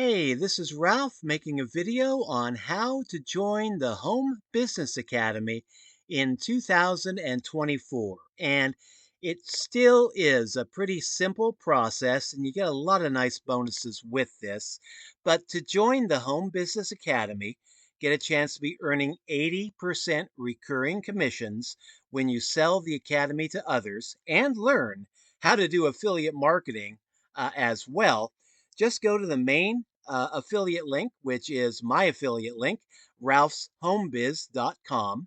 Hey, this is Ralph making a video on how to join the Home Business Academy in 2024. And it still is a pretty simple process, and you get a lot of nice bonuses with this. But to join the Home Business Academy, get a chance to be earning 80% recurring commissions when you sell the academy to others and learn how to do affiliate marketing as well. Just go to the main affiliate link, which is my affiliate link, ralphshomebiz.com,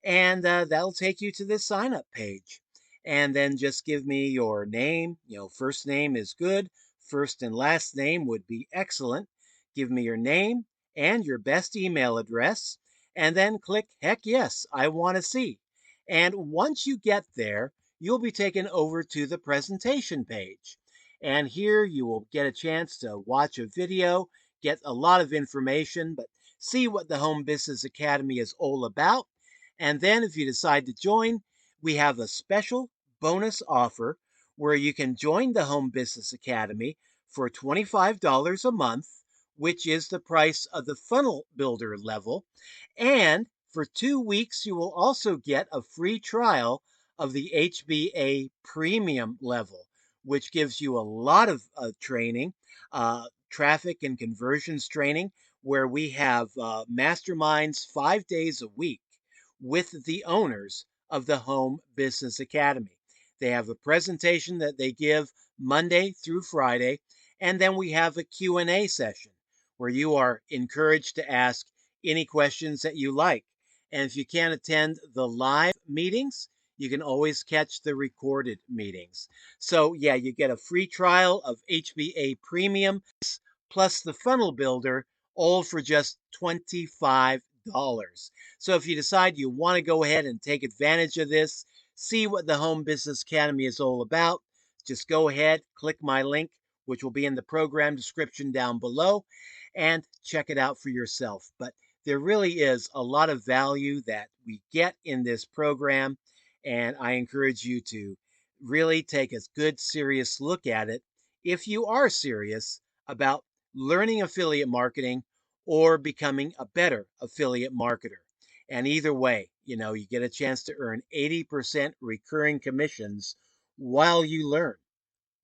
and that'll take you to this sign up page. And then just give me your name. First name is good. First and last name would be excellent. Give me your name and your best email address, and then click Heck Yes, I want to see. And once you get there, you'll be taken over to the presentation page. And here you will get a chance to watch a video, get a lot of information, but see what the Home Business Academy is all about. And then if you decide to join, we have a special bonus offer where you can join the Home Business Academy for $25 a month, which is the price of the funnel builder level. And for 2 weeks, you will also get a free trial of the HBA premium level, which gives you a lot of training, traffic and conversions training, where we have masterminds 5 days a week with the owners of the Home Business Academy. They have a presentation that they give Monday through Friday, and then we have a Q&A session where you are encouraged to ask any questions that you like. And if you can't attend the live meetings, you can always catch the recorded meetings. So yeah, you get a free trial of HBA Premium plus the funnel builder, all for just $25. So if you decide you want to go ahead and take advantage of this, see what the Home Business Academy is all about, just go ahead, click my link, which will be in the program description down below, and check it out for yourself. But there really is a lot of value that we get in this program, and I encourage you to really take a good, serious look at it if you are serious about learning affiliate marketing or becoming a better affiliate marketer. And either way, you get a chance to earn 80% recurring commissions while you learn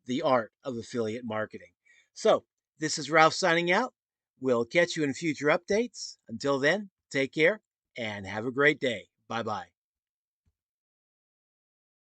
the art of affiliate marketing. So, this is Ralph signing out. We'll catch you in future updates. Until then, take care and have a great day. Bye bye.